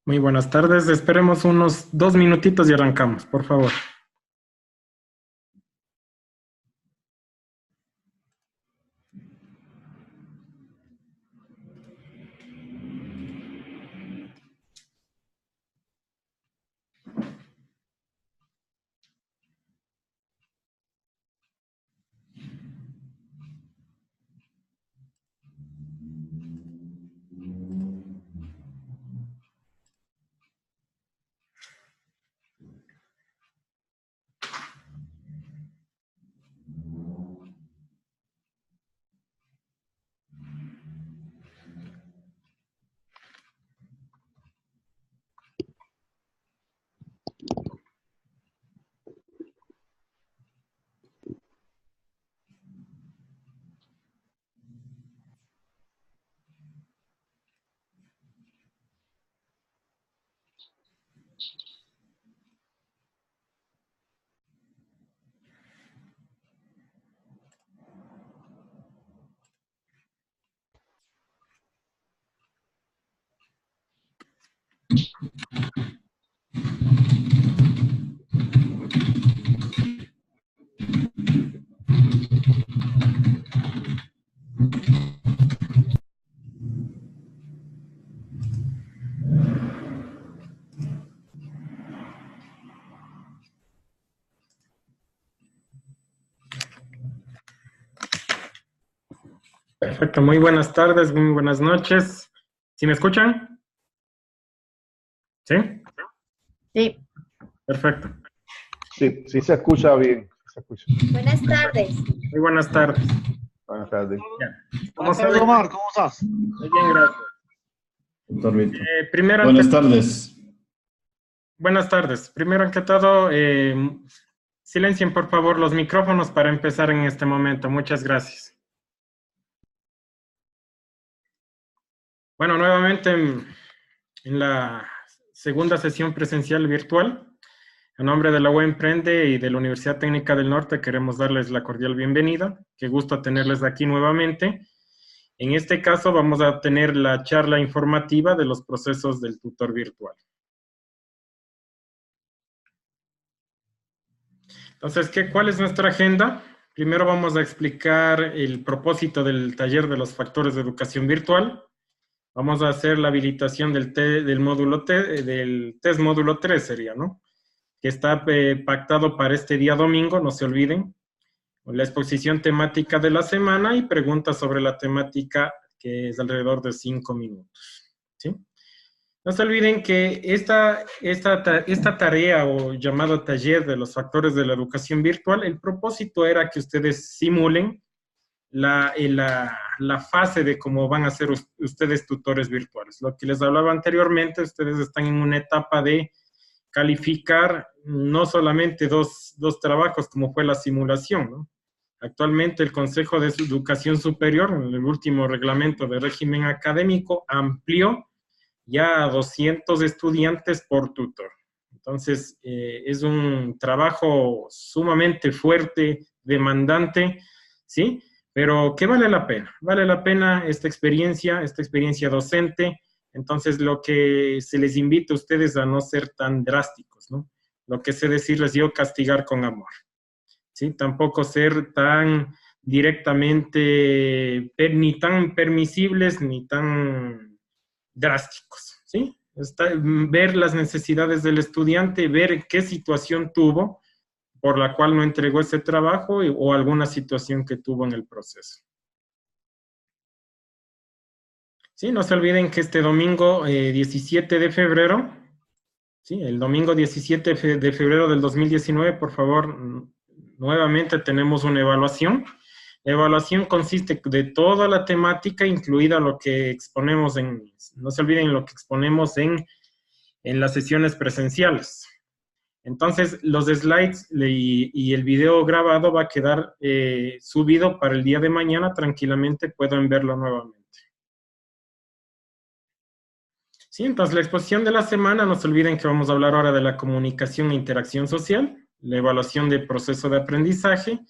Muy buenas tardes. Esperemos unos 2 minutitos y arrancamos, por favor. Perfecto. Muy buenas tardes, muy buenas noches. ¿Sí me escuchan? ¿Sí? Sí. Perfecto. Sí, sí se escucha bien. Se escucha. Buenas tardes. Muy buenas tardes. Buenas tardes. ¿Cómo saben? Omar, ¿cómo estás? Muy bien, gracias. Doctor Vito. Primero, Buenas tardes. Buenas tardes. Primero que todo, silencien por favor los micrófonos para empezar en este momento. Muchas gracias. Bueno, nuevamente en la segunda sesión presencial virtual, en nombre de la UE Emprende y de la Universidad Técnica del Norte, queremos darles la cordial bienvenida. Qué gusto tenerles aquí nuevamente. En este caso vamos a tener la charla informativa de los procesos del tutor virtual. Entonces, ¿cuál es nuestra agenda? Primero vamos a explicar el propósito del taller de los factores de educación virtual. Vamos a hacer la habilitación del módulo del test módulo 3 sería, ¿no? Que está pactado para este día domingo, no se olviden. La exposición temática de la semana y preguntas sobre la temática, que es alrededor de 5 minutos, ¿sí? No se olviden que esta tarea o llamado taller de los factores de la educación virtual, el propósito era que ustedes simulen la fase de cómo van a ser ustedes tutores virtuales. Lo que les hablaba anteriormente, ustedes están en una etapa de calificar no solamente dos trabajos como fue la simulación, ¿no? Actualmente el Consejo de Educación Superior, en el último reglamento de régimen académico, amplió ya a 200 estudiantes por tutor. Entonces, es un trabajo sumamente fuerte, demandante, ¿sí? Pero que vale la pena. Vale la pena esta experiencia docente. Entonces, lo que se les invita a ustedes a no ser tan drásticos, ¿no? Lo que sé decirles yo, castigar con amor, ¿sí? Tampoco ser tan directamente, ni tan permisibles, ni tan drásticos, ¿sí? Ver las necesidades del estudiante, ver qué situación tuvo por la cual no entregó ese trabajo o alguna situación que tuvo en el proceso. Sí, no se olviden que este domingo 17 de febrero, sí, el domingo 17 de febrero del 2019, por favor, nuevamente tenemos una evaluación. La evaluación consiste de toda la temática, incluida lo que exponemos no se olviden lo que exponemos en las sesiones presenciales. Entonces, los slides y el video grabado va a quedar subido para el día de mañana, tranquilamente pueden verlo nuevamente. Sí, entonces la exposición de la semana, no se olviden que vamos a hablar ahora de la comunicación e interacción social, la evaluación del proceso de aprendizaje,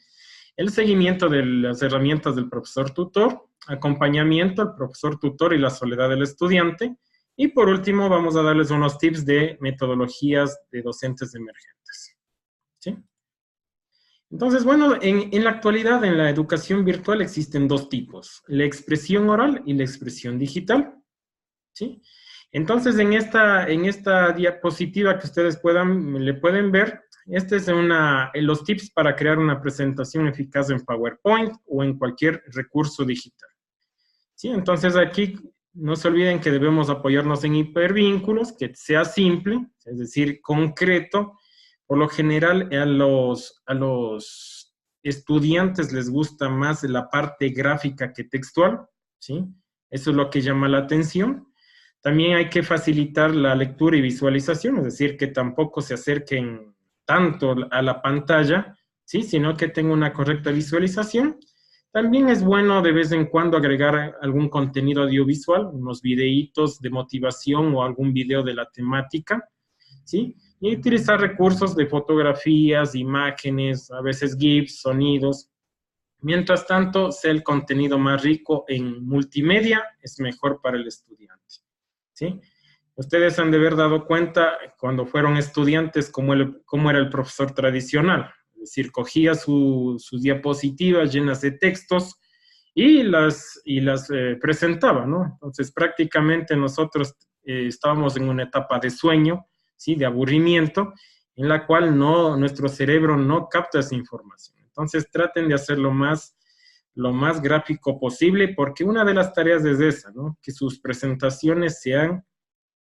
el seguimiento de las herramientas del profesor tutor, acompañamiento al profesor tutor y la soledad del estudiante, Y por último, vamos a darles unos tips de metodologías de docentes emergentes. ¿Sí? Entonces, bueno, en la actualidad, en la educación virtual existen dos tipos, la expresión oral y la expresión digital. ¿Sí? Entonces, en esta diapositiva que ustedes le pueden ver, este es los tips para crear una presentación eficaz en PowerPoint o en cualquier recurso digital. ¿Sí? Entonces, aquí no se olviden que debemos apoyarnos en hipervínculos, que sea simple, es decir, concreto. Por lo general, a los estudiantes les gusta más la parte gráfica que textual, ¿sí? Eso es lo que llama la atención. También hay que facilitar la lectura y visualización, es decir, que tampoco se acerquen tanto a la pantalla, ¿sí? Sino que tengan una correcta visualización. También es bueno de vez en cuando agregar algún contenido audiovisual, unos videitos de motivación o algún video de la temática, ¿sí? Y utilizar recursos de fotografías, imágenes, a veces GIFs, sonidos. Mientras tanto, sea el contenido más rico en multimedia, es mejor para el estudiante, ¿sí? Ustedes han de haber dado cuenta cuando fueron estudiantes cómo era el profesor tradicional. Es decir, cogía sus diapositivas llenas de textos y las presentaba, ¿no? Entonces, prácticamente nosotros estábamos en una etapa de sueño, ¿sí? De aburrimiento, en la cual nuestro cerebro no capta esa información. Entonces, traten de hacer lo más gráfico posible, porque una de las tareas es esa, ¿no? Que sus presentaciones sean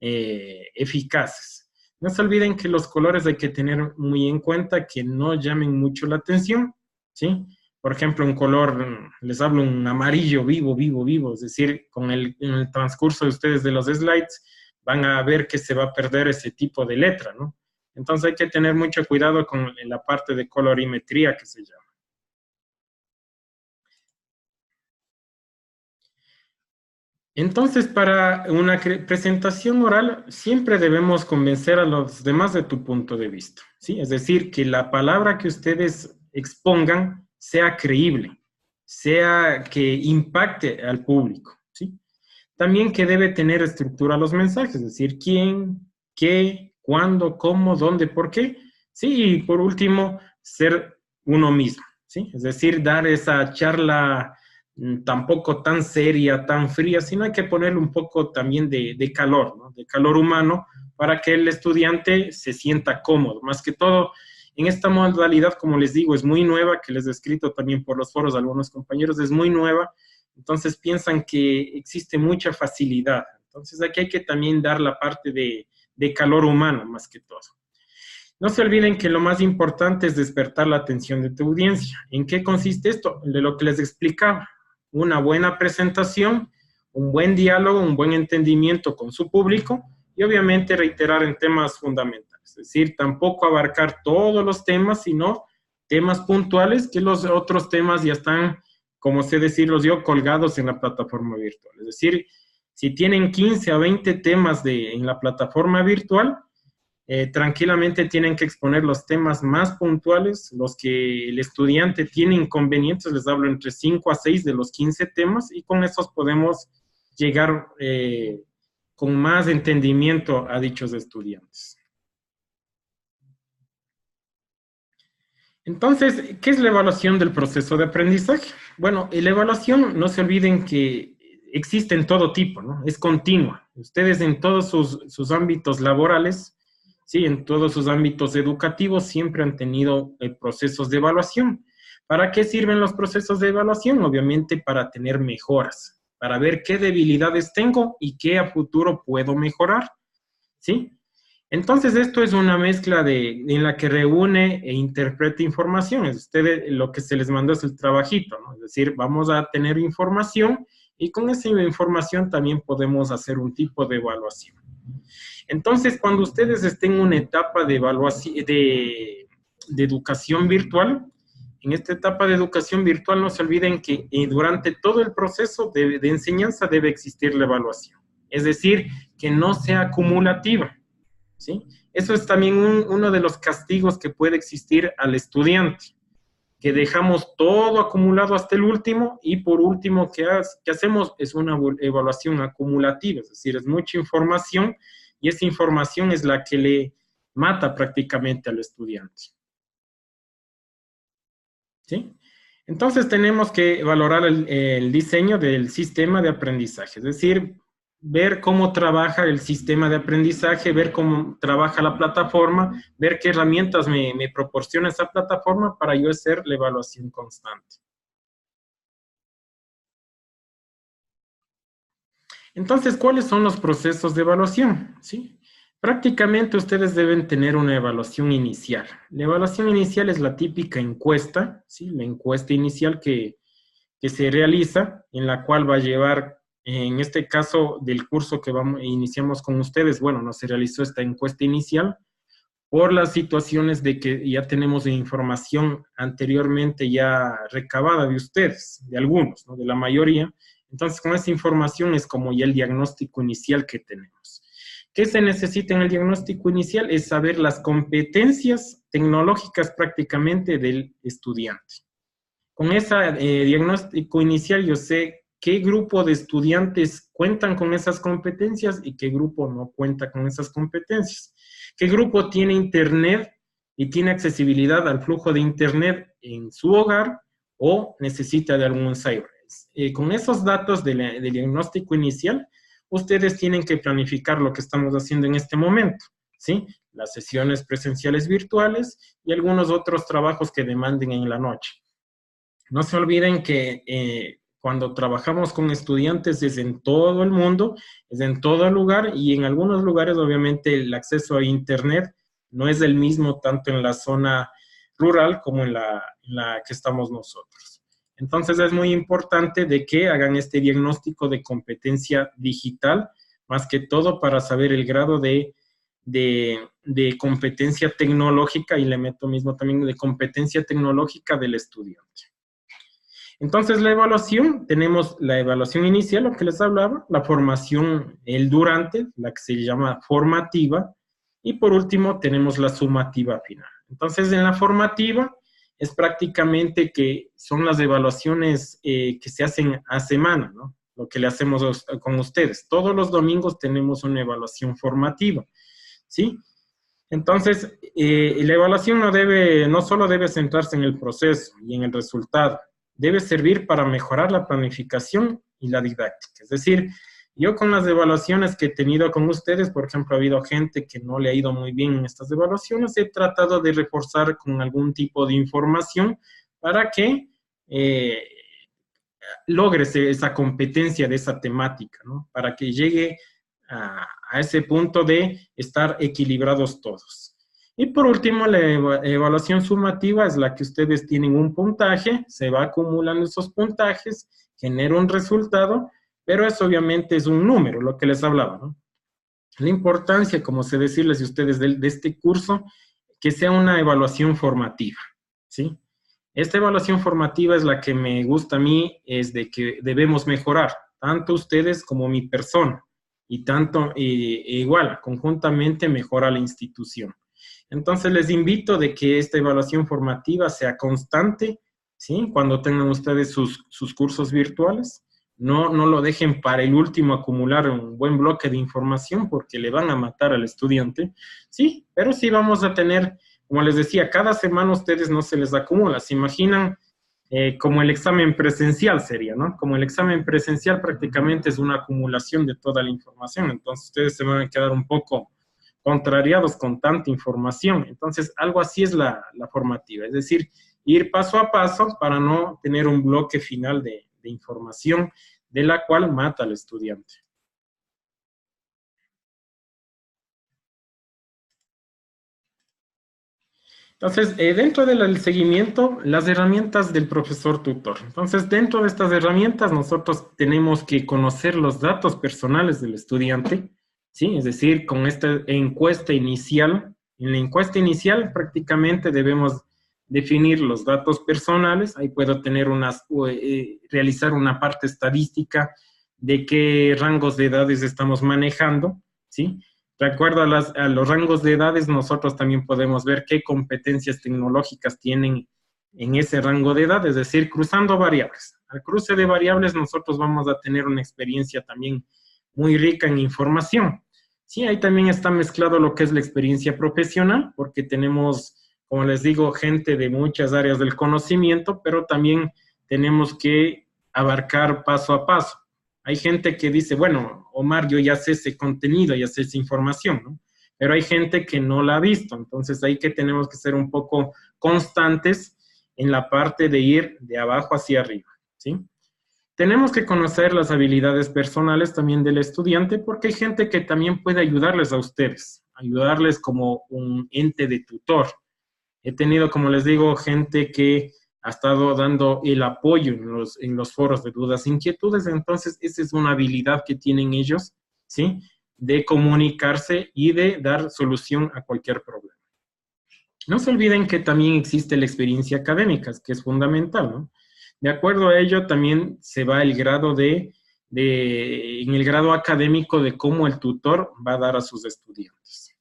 eficaces. No se olviden que los colores hay que tener muy en cuenta que no llamen mucho la atención, ¿sí? Por ejemplo, un color, les hablo un amarillo vivo, vivo, vivo, es decir, en el transcurso de ustedes de los slides van a ver que se va a perder ese tipo de letra, ¿no? Entonces hay que tener mucho cuidado con la parte de colorimetría que se llama. Entonces, para una presentación oral, siempre debemos convencer a los demás de tu punto de vista, ¿sí? Es decir, que la palabra que ustedes expongan sea creíble, sea que impacte al público, ¿sí? También que debe tener estructura los mensajes, es decir, quién, qué, cuándo, cómo, dónde, por qué, ¿sí? Y por último, ser uno mismo, ¿sí? Es decir, dar esa charla tampoco tan seria, tan fría, sino hay que ponerle un poco también de calor, ¿no? De calor humano, para que el estudiante se sienta cómodo. Más que todo, en esta modalidad, como les digo, es muy nueva, que les he escrito también por los foros a algunos compañeros, es muy nueva, entonces piensan que existe mucha facilidad. Entonces aquí hay que también dar la parte de calor humano, más que todo. No se olviden que lo más importante es despertar la atención de tu audiencia. ¿En qué consiste esto? De lo que les explicaba. Una buena presentación, un buen diálogo, un buen entendimiento con su público y obviamente reiterar en temas fundamentales. Es decir, tampoco abarcar todos los temas, sino temas puntuales que los otros temas ya están, como sé decirlos yo, colgados en la plataforma virtual. Es decir, si tienen 15 a 20 temas en la plataforma virtual, tranquilamente tienen que exponer los temas más puntuales, los que el estudiante tiene inconvenientes, les hablo entre 5 a 6 de los 15 temas, y con esos podemos llegar con más entendimiento a dichos estudiantes. Entonces, ¿qué es la evaluación del proceso de aprendizaje? Bueno, la evaluación, no se olviden que existe en todo tipo, ¿no? Es continua. Ustedes en todos sus ámbitos laborales, sí, en todos sus ámbitos educativos siempre han tenido procesos de evaluación. ¿Para qué sirven los procesos de evaluación? Obviamente para tener mejoras, para ver qué debilidades tengo y qué a futuro puedo mejorar, ¿sí? Entonces esto es una mezcla en la que reúne e interpreta información. Ustedes, lo que se les mandó es el trabajito, ¿no? Es decir, vamos a tener información y con esa información también podemos hacer un tipo de evaluación. Entonces, cuando ustedes estén en una etapa de evaluación, de educación virtual, en esta etapa de educación virtual no se olviden que durante todo el proceso de enseñanza debe existir la evaluación. Es decir, que no sea acumulativa, ¿sí? Eso es también uno de los castigos que puede existir al estudiante. que dejamos todo acumulado hasta el último, y por último, ¿qué hacemos? Es una evaluación acumulativa, es decir, es mucha información, y esa información es la que le mata prácticamente al estudiante. ¿Sí? Entonces tenemos que valorar el diseño del sistema de aprendizaje, es decir, ver cómo trabaja el sistema de aprendizaje, ver cómo trabaja la plataforma, ver qué herramientas me proporciona esa plataforma para yo hacer la evaluación constante. Entonces, ¿cuáles son los procesos de evaluación? ¿Sí? Prácticamente ustedes deben tener una evaluación inicial. La evaluación inicial es la típica encuesta, ¿sí? La encuesta inicial que se realiza, en la cual va a llevar, en este caso del curso que iniciamos con ustedes, bueno, no se realizó esta encuesta inicial por las situaciones de que ya tenemos información anteriormente ya recabada de ustedes, de algunos, ¿no? De la mayoría. Entonces, con esa información es como ya el diagnóstico inicial que tenemos. ¿Qué se necesita en el diagnóstico inicial? Es saber las competencias tecnológicas prácticamente del estudiante. Con ese diagnóstico inicial yo sé qué grupo de estudiantes cuentan con esas competencias y qué grupo no cuenta con esas competencias. ¿Qué grupo tiene internet y tiene accesibilidad al flujo de internet en su hogar o necesita de algún cyber? Con esos datos del diagnóstico inicial, ustedes tienen que planificar lo que estamos haciendo en este momento, ¿sí? Las sesiones presenciales virtuales y algunos otros trabajos que demanden en la noche. No se olviden que cuando trabajamos con estudiantes es en todo el mundo, es en todo lugar, y en algunos lugares obviamente el acceso a internet no es el mismo tanto en la zona rural como en la que estamos nosotros. Entonces es muy importante de que hagan este diagnóstico de competencia digital, más que todo para saber el grado de competencia tecnológica, y le meto mismo también de competencia tecnológica del estudiante. Entonces, la evaluación, tenemos la evaluación inicial, lo que les hablaba, la formación, el durante, la que se llama formativa, y por último tenemos la sumativa final. Entonces, en la formativa es prácticamente que son las evaluaciones que se hacen a semana, ¿no? Lo que le hacemos con ustedes. Todos los domingos tenemos una evaluación formativa, ¿sí? Entonces, la evaluación no solo debe centrarse en el proceso y en el resultado, debe servir para mejorar la planificación y la didáctica. Es decir, yo con las evaluaciones que he tenido con ustedes, por ejemplo, ha habido gente que no le ha ido muy bien en estas evaluaciones, he tratado de reforzar con algún tipo de información para que logres esa competencia de esa temática, ¿no? Para que llegue a ese punto de estar equilibrados todos. Y por último, la evaluación sumativa es la que ustedes tienen un puntaje, se va acumulando esos puntajes, genera un resultado, pero eso obviamente es un número, lo que les hablaba, ¿no? La importancia, como sé decirles a ustedes de este curso, que sea una evaluación formativa, ¿sí? Esta evaluación formativa es la que me gusta a mí, es de que debemos mejorar, tanto ustedes como mi persona, y tanto, igual, conjuntamente mejora la institución. Entonces les invito de que esta evaluación formativa sea constante, ¿sí? Cuando tengan ustedes sus cursos virtuales, no lo dejen para el último acumular un buen bloque de información porque le van a matar al estudiante, ¿sí? Pero sí vamos a tener, como les decía, cada semana a ustedes no se les acumula. Se imaginan como el examen presencial sería, ¿no? Como el examen presencial prácticamente es una acumulación de toda la información, entonces ustedes se van a quedar un poco contrariados con tanta información. Entonces, algo así es la formativa, es decir, ir paso a paso para no tener un bloque final de información de la cual mata al estudiante. Entonces, dentro del seguimiento, las herramientas del profesor tutor. Entonces, dentro de estas herramientas, nosotros tenemos que conocer los datos personales del estudiante, ¿sí? Es decir, con esta encuesta inicial, en la encuesta inicial prácticamente debemos definir los datos personales. Ahí puedo tener realizar una parte estadística de qué rangos de edades estamos manejando, ¿sí? De acuerdo a los rangos de edades, nosotros también podemos ver qué competencias tecnológicas tienen en ese rango de edad, es decir, cruzando variables. Al cruce de variables nosotros vamos a tener una experiencia también muy rica en información. Sí, ahí también está mezclado lo que es la experiencia profesional, porque tenemos, como les digo, gente de muchas áreas del conocimiento, pero también tenemos que abarcar paso a paso. Hay gente que dice, bueno, Omar, yo ya sé ese contenido, ya sé esa información, ¿no? Pero hay gente que no la ha visto, entonces ahí que tenemos que ser un poco constantes en la parte de ir de abajo hacia arriba, ¿sí? Tenemos que conocer las habilidades personales también del estudiante, porque hay gente que también puede ayudarles a ustedes, ayudarles como un ente de tutor. He tenido, como les digo, gente que ha estado dando el apoyo en los foros de dudas e inquietudes, entonces esa es una habilidad que tienen ellos, ¿sí? De comunicarse y de dar solución a cualquier problema. No se olviden que también existe la experiencia académica, que es fundamental, ¿no? De acuerdo a ello, también se va el grado en el grado académico de cómo el tutor va a dar a sus estudiantes.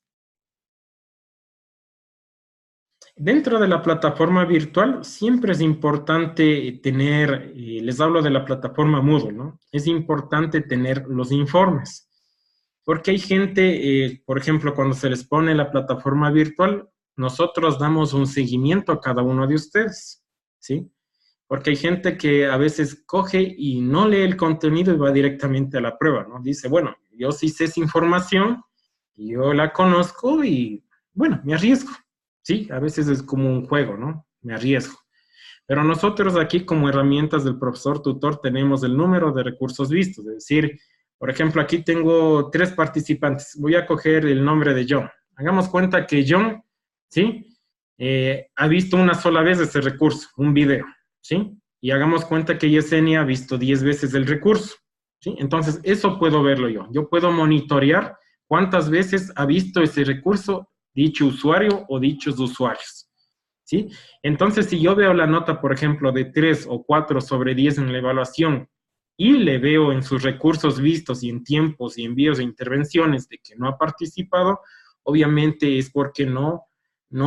Dentro de la plataforma virtual, siempre es importante tener, les hablo de la plataforma Moodle, ¿no? Es importante tener los informes. Porque hay gente, por ejemplo, cuando se les pone la plataforma virtual, nosotros damos un seguimiento a cada uno de ustedes, ¿sí? Porque hay gente que a veces coge y no lee el contenido y va directamente a la prueba, ¿no? Dice, bueno, yo sí sé esa información, yo la conozco y, bueno, me arriesgo, ¿sí? A veces es como un juego, ¿no? Me arriesgo. Pero nosotros aquí como herramientas del profesor tutor tenemos el número de recursos vistos, es decir, por ejemplo, aquí tengo 3 participantes. Voy a coger el nombre de John. Hagamos cuenta que John, ¿sí? Ha visto una sola vez ese recurso, un video, ¿sí? Y hagamos cuenta que Yesenia ha visto 10 veces el recurso, ¿sí? Entonces, eso puedo verlo yo. Yo puedo monitorear cuántas veces ha visto ese recurso dicho usuario o dichos usuarios, ¿sí? Entonces, si yo veo la nota, por ejemplo, de 3 o 4 sobre 10 en la evaluación y le veo en sus recursos vistos y en tiempos y envíos de intervenciones de que no ha participado, obviamente es porque no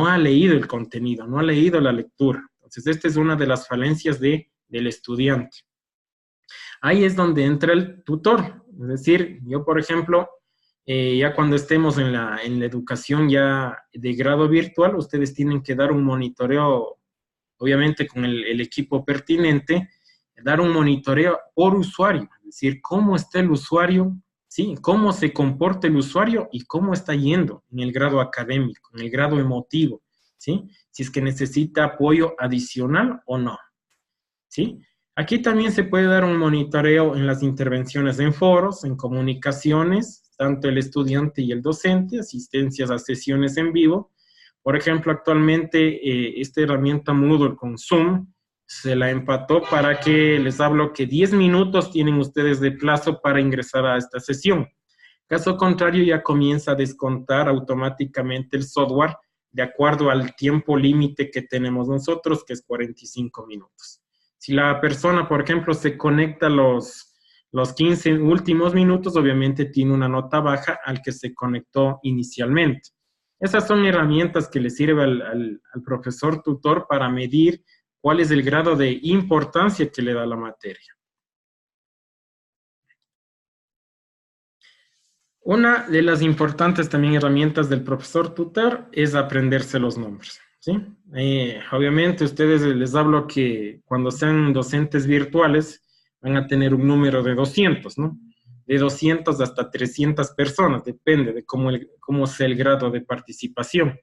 ha leído el contenido, no ha leído la lectura. Entonces, esta es una de las falencias del estudiante. Ahí es donde entra el tutor. Es decir, yo, por ejemplo, ya cuando estemos en la educación ya de grado virtual, ustedes tienen que dar un monitoreo, obviamente con el equipo pertinente, dar un monitoreo por usuario, es decir, cómo está el usuario, ¿sí? Cómo se comporta el usuario y cómo está yendo en el grado académico, en el grado emotivo, ¿sí? Si es que necesita apoyo adicional o no, ¿sí? Aquí también se puede dar un monitoreo en las intervenciones en foros, en comunicaciones, tanto el estudiante y el docente, asistencias a sesiones en vivo. Por ejemplo, actualmente esta herramienta Moodle con Zoom se la empató para que les hablo que 10 minutos tienen ustedes de plazo para ingresar a esta sesión. Caso contrario, ya comienza a descontar automáticamente el software de acuerdo al tiempo límite que tenemos nosotros, que es 45 minutos. Si la persona, por ejemplo, se conecta los 15 últimos minutos, obviamente tiene una nota baja al que se conectó inicialmente. Esas son herramientas que le sirven al profesor tutor para medir cuál es el grado de importancia que le da la materia. Una de las importantes también herramientas del profesor tutor es aprenderse los nombres, ¿sí? Obviamente ustedes les hablo que cuando sean docentes virtuales van a tener un número de 200, ¿no? De 200 hasta 300 personas, depende de cómo sea el grado de participación.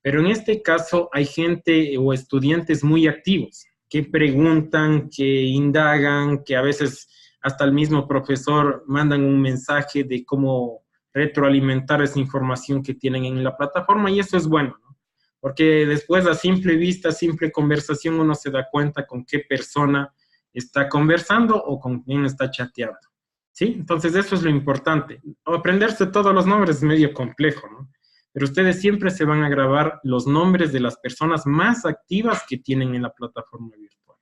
Pero en este caso hay gente o estudiantes muy activos que preguntan, que indagan, que a veces hasta el mismo profesor mandan un mensaje de cómo retroalimentar esa información que tienen en la plataforma y eso es bueno, ¿no? Porque después a simple vista, a simple conversación, uno se da cuenta con qué persona está conversando o con quién está chateando, ¿sí? Entonces eso es lo importante. Aprenderse todos los nombres es medio complejo, ¿no? Pero ustedes siempre se van a grabar los nombres de las personas más activas que tienen en la plataforma virtual.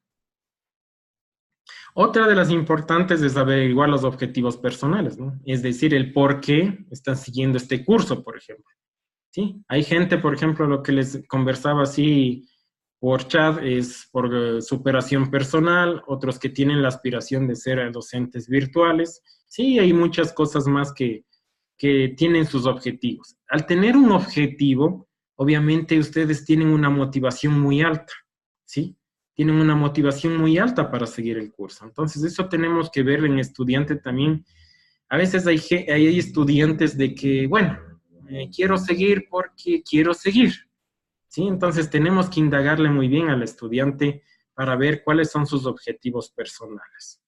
Otra de las importantes es averiguar los objetivos personales, ¿no? Es decir, el por qué están siguiendo este curso, por ejemplo. ¿Sí? Hay gente, por ejemplo, lo que les conversaba así por chat es por superación personal, otros que tienen la aspiración de ser docentes virtuales. Sí, hay muchas cosas más que tienen sus objetivos. Al tener un objetivo, obviamente ustedes tienen una motivación muy alta, ¿sí? Tienen una motivación muy alta para seguir el curso. Entonces, eso tenemos que ver en estudiante también. A veces hay estudiantes de que, bueno, quiero seguir porque quiero seguir, ¿sí? Entonces, tenemos que indagarle muy bien al estudiante para ver cuáles son sus objetivos personales.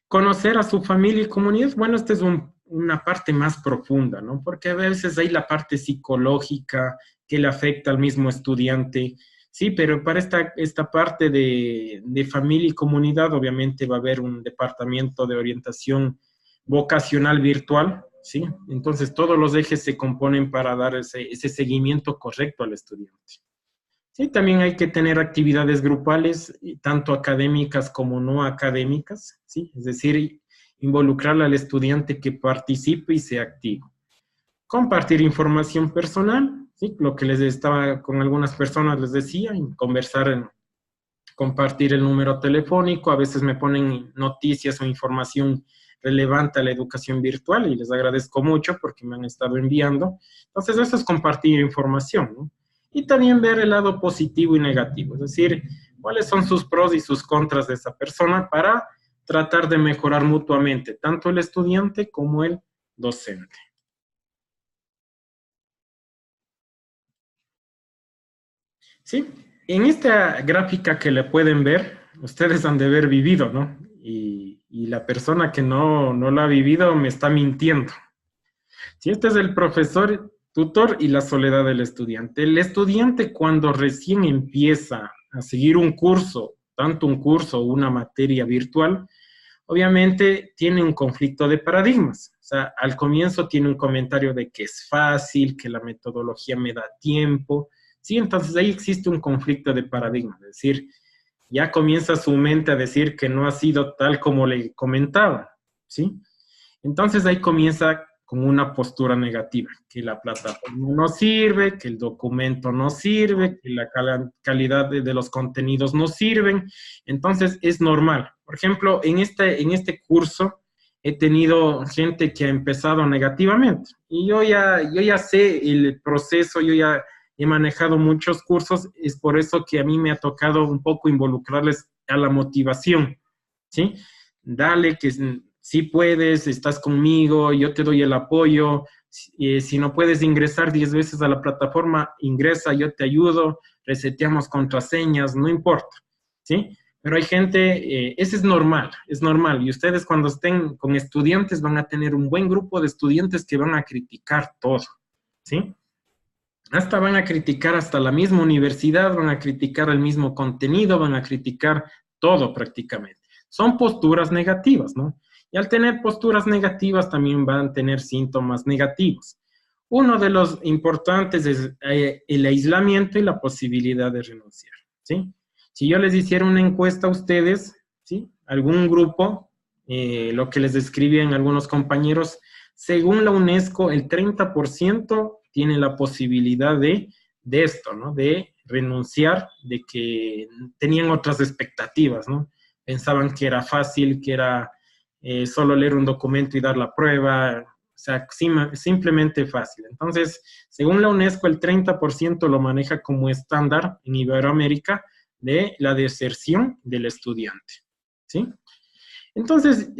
Conocer a su familia y comunidad, bueno, esta es una parte más profunda, ¿no? Porque a veces hay la parte psicológica que le afecta al mismo estudiante, sí, pero para esta parte de familia y comunidad, obviamente va a haber un departamento de orientación vocacional virtual, ¿sí? Entonces, todos los ejes se componen para dar ese seguimiento correcto al estudiante. Sí, también hay que tener actividades grupales, tanto académicas como no académicas, ¿sí? Es decir, involucrar al estudiante que participe y sea activo. Compartir información personal, ¿sí? Lo que les estaba con algunas personas les decía, conversar, compartir el número telefónico, a veces me ponen noticias o información relevante a la educación virtual y les agradezco mucho porque me han estado enviando. Entonces, eso es compartir información, ¿no? Y también ver el lado positivo y negativo, es decir, cuáles son sus pros y sus contras de esa persona para tratar de mejorar mutuamente, tanto el estudiante como el docente. Sí, en esta gráfica que le pueden ver, ustedes han de haber vivido, ¿no? Y la persona que no la ha vivido me está mintiendo. Si este es el profesor, tutor y la soledad del estudiante. El estudiante cuando recién empieza a seguir un curso, tanto un curso o una materia virtual, obviamente tiene un conflicto de paradigmas. O sea, al comienzo tiene un comentario de que es fácil, que la metodología me da tiempo. Sí, entonces ahí existe un conflicto de paradigmas. Es decir, ya comienza su mente a decir que no ha sido tal como le comentaba. ¿Sí? Entonces ahí comienza con una postura negativa, que la plataforma no sirve, que el documento no sirve, que la calidad de los contenidos no sirven. Entonces es normal. Por ejemplo, en este curso he tenido gente que ha empezado negativamente y yo ya sé el proceso, yo ya he manejado muchos cursos, es por eso que a mí me ha tocado un poco involucrarles a la motivación, ¿sí? Dale, que si puedes, estás conmigo, yo te doy el apoyo. Si no puedes ingresar 10 veces a la plataforma, ingresa, yo te ayudo, reseteamos contraseñas, no importa, ¿sí? Pero hay gente, eso es normal, y ustedes cuando estén con estudiantes van a tener un buen grupo de estudiantes que van a criticar todo, ¿sí? Hasta van a criticar hasta la misma universidad, van a criticar el mismo contenido, van a criticar todo prácticamente. Son posturas negativas, ¿no? Y al tener posturas negativas también van a tener síntomas negativos. Uno de los importantes es el aislamiento y la posibilidad de renunciar, ¿sí? Si yo les hiciera una encuesta a ustedes, ¿sí? Algún grupo, lo que les describían algunos compañeros, según la UNESCO, el 30% tiene la posibilidad de esto, ¿no? De renunciar, de que tenían otras expectativas, ¿no? Pensaban que era fácil, que era solo leer un documento y dar la prueba, o sea, simplemente fácil. Entonces, según la UNESCO, el 30% lo maneja como estándar en Iberoamérica de la deserción del estudiante, ¿sí? Entonces,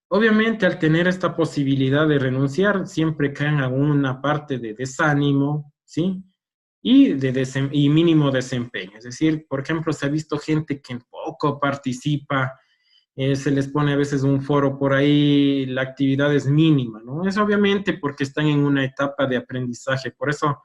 obviamente, al tener esta posibilidad de renunciar, siempre caen alguna parte de desánimo, ¿sí? Y mínimo desempeño. Es decir, por ejemplo, se ha visto gente que poco participa, se les pone a veces un foro por ahí, la actividad es mínima, ¿no? Es obviamente porque están en una etapa de aprendizaje, por eso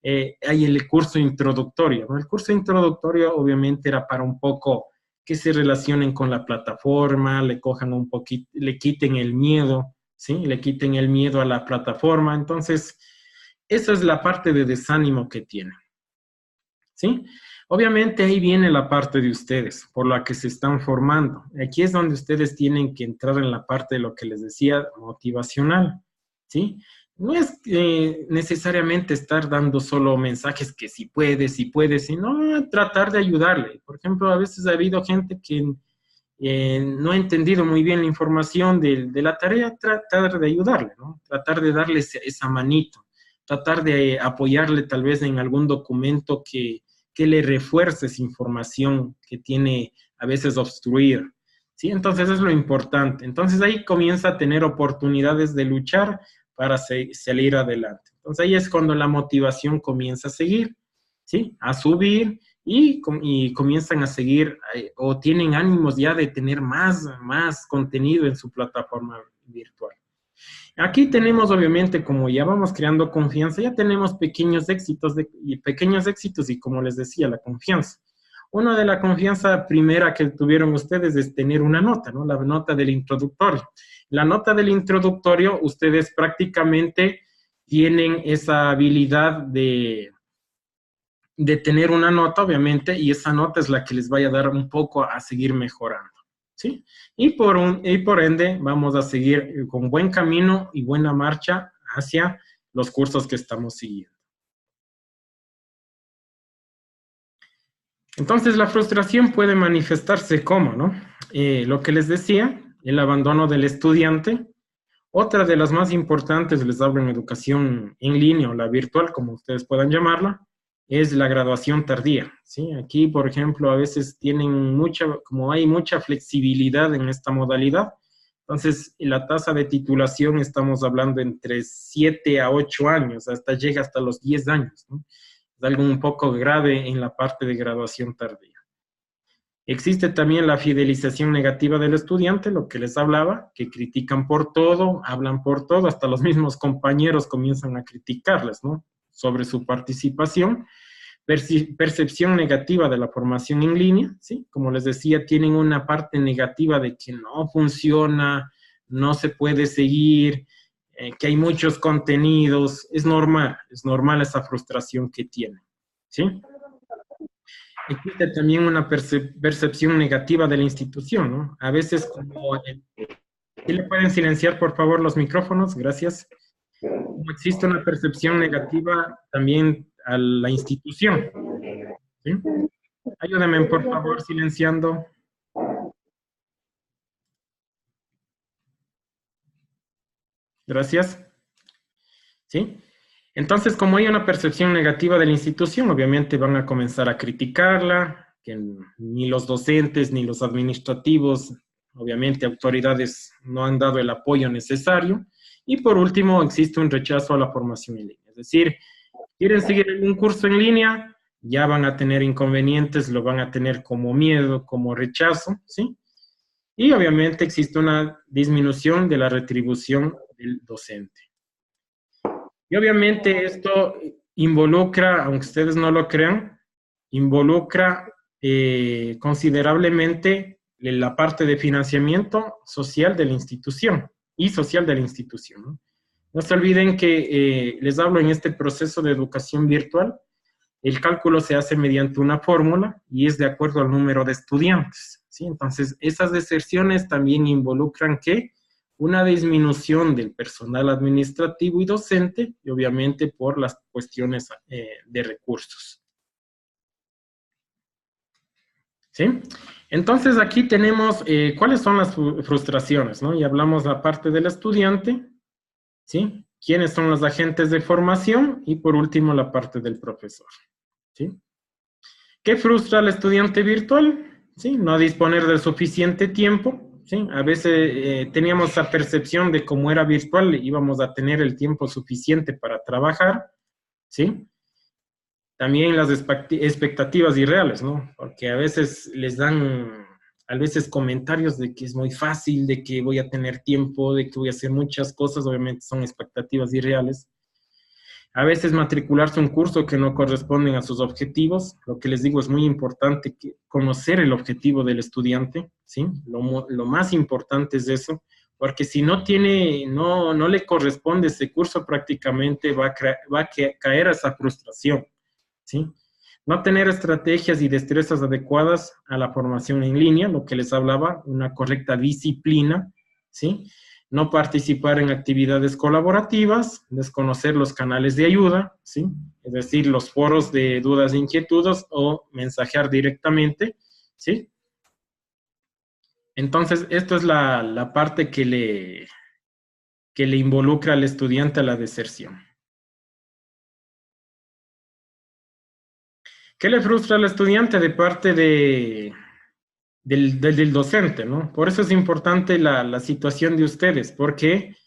hay el curso introductorio, ¿no? El curso introductorio obviamente era para un poco que se relacionen con la plataforma, le cojan un poquito, le quiten el miedo, ¿sí? Le quiten el miedo a la plataforma, entonces esa es la parte de desánimo que tienen, ¿sí? Obviamente ahí viene la parte de ustedes, por la que se están formando. Aquí es donde ustedes tienen que entrar en la parte de lo que les decía, motivacional, ¿sí? no es necesariamente estar dando solo mensajes que si puedes, sino tratar de ayudarle. Por ejemplo, a veces ha habido gente que no ha entendido muy bien la información de la tarea, tratar de ayudarle, ¿no? Tratar de darle esa manito, tratar de apoyarle tal vez en algún documento que le refuerce esa información que tiene a veces obstruir, ¿sí? Entonces es lo importante. Entonces ahí comienza a tener oportunidades de luchar para salir adelante. Entonces ahí es cuando la motivación comienza a seguir, ¿sí? A subir y comienzan a seguir o tienen ánimos ya de tener más contenido en su plataforma virtual. Aquí tenemos, obviamente, como ya vamos creando confianza, ya tenemos pequeños éxitos y como les decía, la confianza. Una de la confianza primera que tuvieron ustedes es tener una nota, ¿no? La nota del introductorio. La nota del introductorio, ustedes prácticamente tienen esa habilidad de tener una nota, obviamente, y esa nota es la que les vaya a dar un poco a seguir mejorando, ¿sí? Y por ende, vamos a seguir con buen camino y buena marcha hacia los cursos que estamos siguiendo. Entonces, la frustración puede manifestarse como, ¿no? Lo que les decía, el abandono del estudiante. Otra de las más importantes, les hablo en educación en línea o la virtual, como ustedes puedan llamarla, es la graduación tardía, ¿sí? Aquí, por ejemplo, a veces tienen como hay mucha flexibilidad en esta modalidad, entonces la tasa de titulación estamos hablando entre 7 a 8 años, llega hasta los 10 años, ¿no? Es algo un poco grave en la parte de graduación tardía. Existe también la fidelización negativa del estudiante, lo que les hablaba, que critican por todo, hablan por todo, hasta los mismos compañeros comienzan a criticarles, ¿no? Sobre su participación. Percepción negativa de la formación en línea, ¿sí? Como les decía, tienen una parte negativa de que no funciona, no se puede seguir, que hay muchos contenidos. Es normal esa frustración que tienen, ¿sí? Existe también una percepción negativa de la institución, ¿no? A veces como... ¿Sí le pueden silenciar, por favor, los micrófonos? Gracias. Como existe una percepción negativa también a la institución, ¿sí? Ayúdenme, por favor, silenciando. Gracias. ¿Sí? Entonces, como hay una percepción negativa de la institución, obviamente van a comenzar a criticarla, que ni los docentes ni los administrativos, obviamente autoridades, no han dado el apoyo necesario. Y por último, existe un rechazo a la formación en línea. Es decir, quieren seguir un curso en línea, ya van a tener inconvenientes, lo van a tener como miedo, como rechazo, ¿sí? Y obviamente existe una disminución de la retribución del docente. Y obviamente esto involucra, aunque ustedes no lo crean, involucra considerablemente la parte de financiamiento social de la institución y social de la institución, ¿no? No se olviden que les hablo en este proceso de educación virtual, el cálculo se hace mediante una fórmula y es de acuerdo al número de estudiantes, ¿sí? Entonces, esas deserciones también involucran que una disminución del personal administrativo y docente, y obviamente por las cuestiones de recursos. ¿Sí? Entonces, aquí tenemos cuáles son las frustraciones, ¿no? Y hablamos la parte del estudiante, ¿sí? ¿Quiénes son los agentes de formación? Y por último, la parte del profesor, ¿sí? ¿Qué frustra al estudiante virtual? ¿Sí? No disponer del suficiente tiempo, ¿sí? A veces teníamos la percepción de cómo era virtual, íbamos a tener el tiempo suficiente para trabajar, ¿sí? También las expectativas irreales, ¿no? Porque a veces les dan, a veces comentarios de que es muy fácil, de que voy a tener tiempo, de que voy a hacer muchas cosas, obviamente son expectativas irreales. A veces matricularse a un curso que no corresponden a sus objetivos. Lo que les digo es muy importante conocer el objetivo del estudiante, ¿sí? Lo más importante es eso, porque si no le corresponde ese curso, prácticamente va a caer a esa frustración, ¿sí? No tener estrategias y destrezas adecuadas a la formación en línea, lo que les hablaba, una correcta disciplina, ¿sí? no participar en actividades colaborativas, desconocer los canales de ayuda, ¿sí? Es decir, los foros de dudas e inquietudes o mensajear directamente, ¿sí? Entonces, esto es la parte que le involucra al estudiante a la deserción. ¿Qué le frustra al estudiante de parte del docente, ¿no? Por eso es importante la situación de ustedes, porque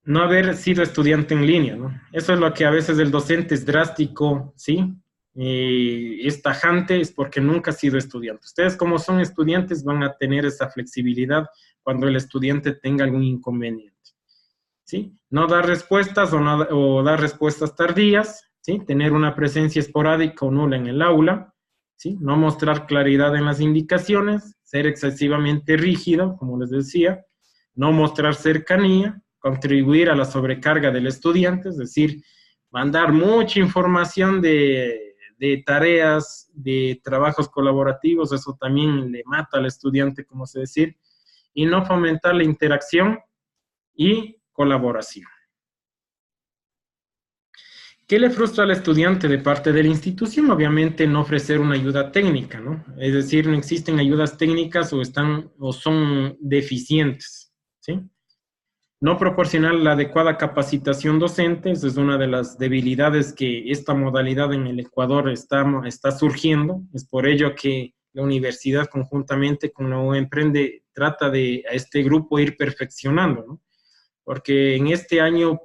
no haber sido estudiante en línea, ¿no? Eso es lo que a veces el docente es drástico, ¿sí? Es tajante, es porque nunca ha sido estudiante. Ustedes, como son estudiantes, van a tener esa flexibilidad cuando el estudiante tenga algún inconveniente, ¿sí? No dar respuestas o dar respuestas tardías, ¿sí? Tener una presencia esporádica o nula en el aula, ¿sí? No mostrar claridad en las indicaciones, ser excesivamente rígido, como les decía, no mostrar cercanía, contribuir a la sobrecarga del estudiante, es decir, mandar mucha información de tareas, de trabajos colaborativos, eso también le mata al estudiante, como se decir, y no fomentar la interacción y colaboración. ¿Qué le frustra al estudiante de parte de la institución? Obviamente no ofrecer una ayuda técnica, ¿no? Es decir, no existen ayudas técnicas o son deficientes, ¿sí? No proporcionar la adecuada capacitación docente, esa es una de las debilidades que esta modalidad en el Ecuador está surgiendo. Es por ello que la universidad conjuntamente con la Emprende trata de a este grupo ir perfeccionando, ¿no? Porque en este año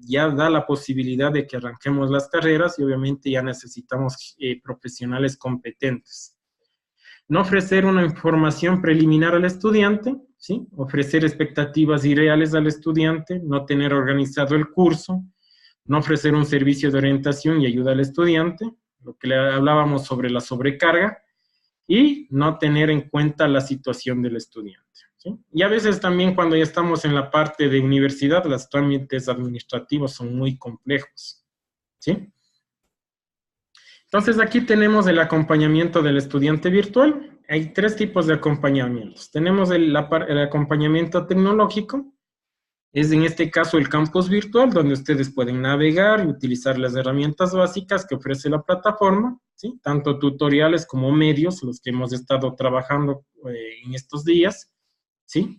ya da la posibilidad de que arranquemos las carreras y obviamente ya necesitamos profesionales competentes. No ofrecer una información preliminar al estudiante, ¿sí? Ofrecer expectativas irreales al estudiante, no tener organizado el curso, no ofrecer un servicio de orientación y ayuda al estudiante, lo que le hablábamos sobre la sobrecarga, y no tener en cuenta la situación del estudiante, ¿sí? Y a veces también cuando ya estamos en la parte de universidad, los trámites administrativos son muy complejos, ¿sí? Entonces aquí tenemos el acompañamiento del estudiante virtual. Hay tres tipos de acompañamientos. Tenemos el acompañamiento tecnológico, es en este caso el campus virtual, donde ustedes pueden navegar y utilizar las herramientas básicas que ofrece la plataforma, ¿sí? Tanto tutoriales como medios, los que hemos estado trabajando en estos días, ¿sí?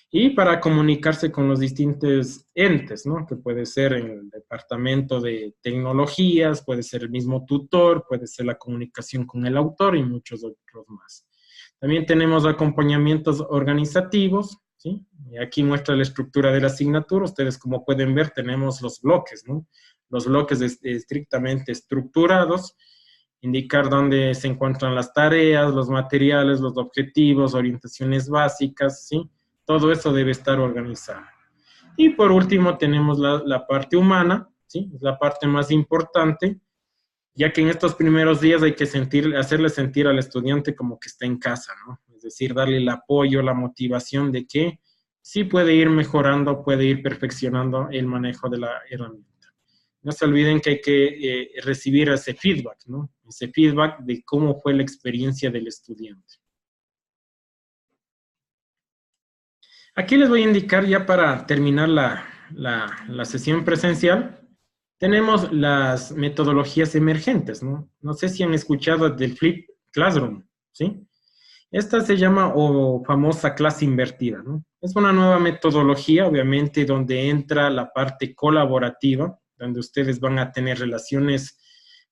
Y para comunicarse con los distintos entes, ¿no? Que puede ser el departamento de tecnologías, puede ser el mismo tutor, puede ser la comunicación con el autor y muchos otros más. También tenemos acompañamientos organizativos, ¿sí? Y aquí muestra la estructura de la asignatura. Ustedes, como pueden ver, tenemos los bloques, ¿no? Los bloques estrictamente estructurados, indicar dónde se encuentran las tareas, los materiales, los objetivos, orientaciones básicas, ¿sí? Todo eso debe estar organizado. Y por último tenemos la parte humana, ¿sí? Es la parte más importante, ya que en estos primeros días hay que hacerle sentir al estudiante como que está en casa, ¿no? Es decir, darle el apoyo, la motivación de que sí puede ir mejorando, puede ir perfeccionando el manejo de la herramienta. No se olviden que hay que recibir ese feedback, ¿no? Ese feedback de cómo fue la experiencia del estudiante. Aquí les voy a indicar ya para terminar la sesión presencial, tenemos las metodologías emergentes, ¿no? No sé si han escuchado del Flip Classroom, ¿sí? Esta se llama o famosa clase invertida, ¿no? Es una nueva metodología, obviamente, donde entra la parte colaborativa, donde ustedes van a tener relaciones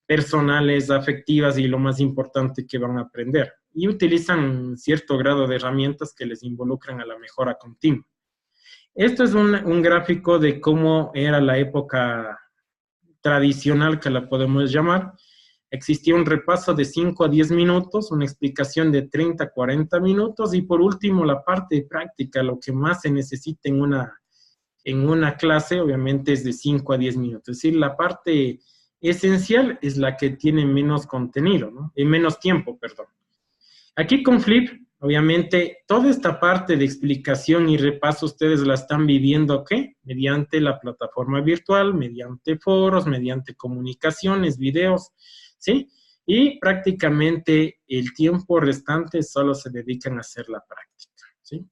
personales, afectivas y lo más importante que van a aprender. Y utilizan cierto grado de herramientas que les involucran a la mejora continua. Esto es un gráfico de cómo era la época tradicional, que la podemos llamar. Existía un repaso de 5 a 10 minutos, una explicación de 30 a 40 minutos y por último la parte práctica, lo que más se necesita en una clase, obviamente es de 5 a 10 minutos. Es decir, la parte esencial es la que tiene menos contenido, ¿no? Menos tiempo, perdón. Aquí con Flip, obviamente, toda esta parte de explicación y repaso ustedes la están viviendo, ¿qué? Mediante la plataforma virtual, mediante foros, mediante comunicaciones, videos, ¿sí? Y prácticamente el tiempo restante solo se dedican a hacer la práctica, ¿sí?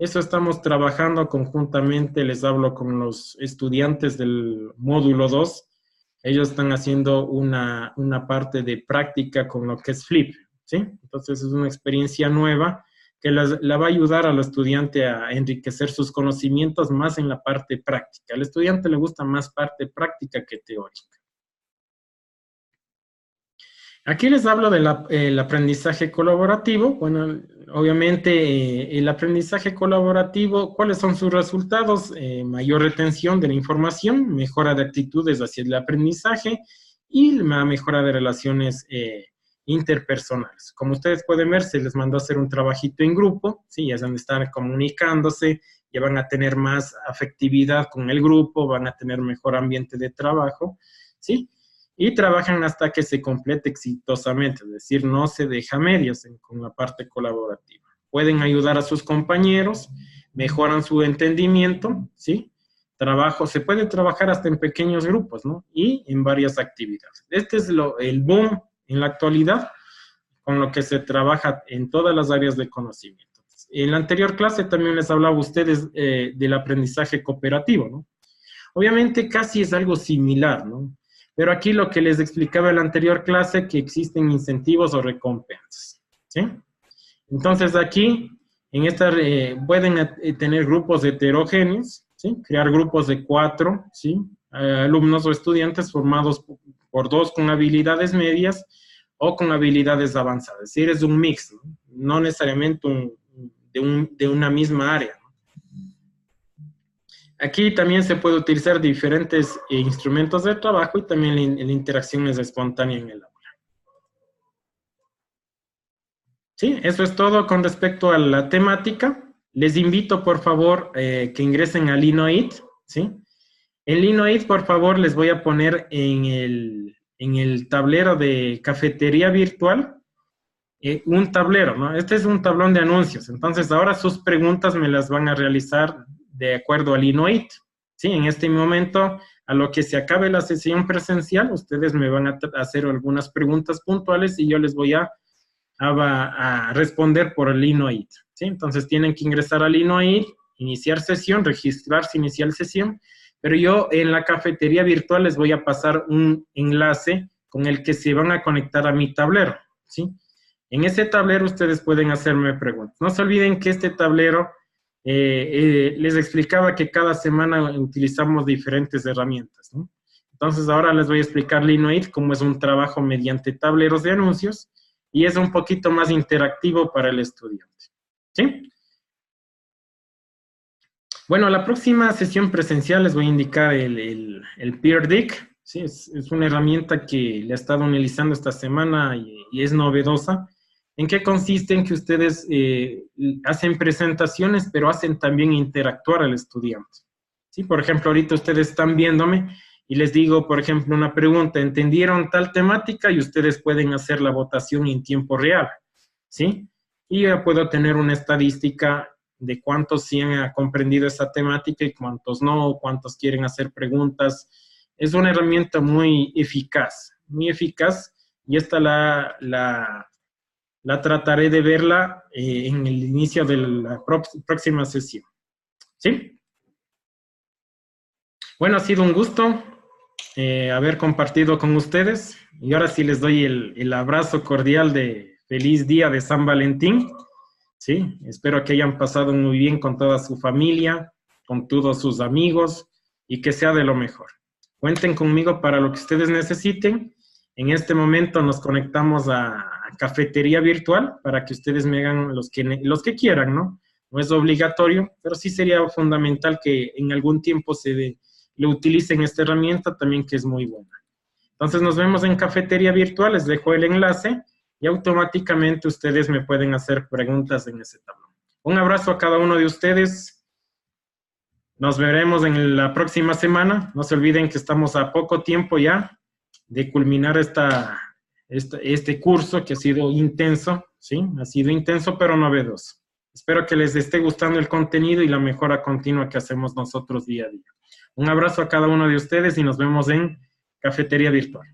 Eso estamos trabajando conjuntamente, les hablo con los estudiantes del módulo 2. Ellos están haciendo una parte de práctica con lo que es Flip, ¿sí? Entonces es una experiencia nueva que la va a ayudar al estudiante a enriquecer sus conocimientos más en la parte práctica. Al estudiante le gusta más parte práctica que teórica. Aquí les hablo del aprendizaje colaborativo. Bueno, obviamente el aprendizaje colaborativo, ¿cuáles son sus resultados? Mayor retención de la información, mejora de actitudes hacia el aprendizaje y la mejora de relaciones interpersonales. Como ustedes pueden ver, se les mandó a hacer un trabajito en grupo, ¿sí? Ya van a estar comunicándose, ya van a tener más afectividad con el grupo, van a tener mejor ambiente de trabajo, ¿sí? Y trabajan hasta que se complete exitosamente, es decir, no se deja a medias con la parte colaborativa. Pueden ayudar a sus compañeros, mejoran su entendimiento, ¿sí? Se puede trabajar hasta en pequeños grupos, ¿no? Y en varias actividades. Este es el boom en la actualidad, con lo que se trabaja en todas las áreas de conocimiento. En la anterior clase también les hablaba a ustedes del aprendizaje cooperativo, ¿no? Obviamente casi es algo similar, ¿no? Pero aquí lo que les explicaba en la anterior clase, que existen incentivos o recompensas, ¿sí? Entonces aquí, en esta, pueden tener grupos heterogéneos, ¿sí? Crear grupos de 4, ¿sí? Alumnos o estudiantes formados por 2 con habilidades medias o con habilidades avanzadas. Es decir, es un mix, ¿no? No necesariamente de una misma área. Aquí también se puede utilizar diferentes instrumentos de trabajo y también la interacción es espontánea en el aula. Sí, eso es todo con respecto a la temática. Les invito, por favor, que ingresen a Linoid, ¿sí? En Linoid, por favor, les voy a poner en el tablero de cafetería virtual un tablero, ¿no? Este es un tablón de anuncios. Entonces, ahora sus preguntas me las van a realizar de acuerdo al Linoid, ¿sí? En este momento, a lo que se acabe la sesión presencial, ustedes me van a hacer algunas preguntas puntuales y yo les voy a responder por el Linoid, ¿sí? Entonces, tienen que ingresar al Linoid, iniciar sesión, registrarse, iniciar sesión, pero yo en la cafetería virtual les voy a pasar un enlace con el que se van a conectar a mi tablero, ¿sí? En ese tablero ustedes pueden hacerme preguntas. No se olviden que este tablero, les explicaba que cada semana utilizamos diferentes herramientas, ¿no? Entonces ahora les voy a explicar Linoid, cómo es un trabajo mediante tableros de anuncios y es un poquito más interactivo para el estudiante, ¿sí? Bueno, la próxima sesión presencial les voy a indicar el PeerDic, ¿sí? Es una herramienta que le he estado analizando esta semana y es novedosa. ¿En qué consiste? En que ustedes hacen presentaciones, pero hacen también interactuar al estudiante, ¿sí? Por ejemplo, ahorita ustedes están viéndome y les digo, por ejemplo, una pregunta, ¿entendieron tal temática? Y ustedes pueden hacer la votación en tiempo real, ¿sí? Y yo puedo tener una estadística de cuántos sí han comprendido esa temática y cuántos no, cuántos quieren hacer preguntas. Es una herramienta muy eficaz, y esta la trataré de verla en el inicio de la próxima sesión, ¿sí? Bueno, ha sido un gusto haber compartido con ustedes, y ahora sí les doy el abrazo cordial de feliz día de San Valentín, ¿sí? Espero que hayan pasado muy bien con toda su familia, con todos sus amigos, y que sea de lo mejor. Cuenten conmigo para lo que ustedes necesiten. En este momento nos conectamos a cafetería virtual para que ustedes me hagan los que quieran, ¿no? No es obligatorio, pero sí sería fundamental que en algún tiempo le utilicen esta herramienta también, que es muy buena. Entonces nos vemos en cafetería virtual, les dejo el enlace y automáticamente ustedes me pueden hacer preguntas en ese tablón. Un abrazo a cada uno de ustedes. Nos veremos en la próxima semana. No se olviden que estamos a poco tiempo ya de culminar este curso que ha sido intenso, ¿sí? Ha sido intenso pero novedoso. Espero que les esté gustando el contenido y la mejora continua que hacemos nosotros día a día. Un abrazo a cada uno de ustedes y nos vemos en Cafetería Virtual.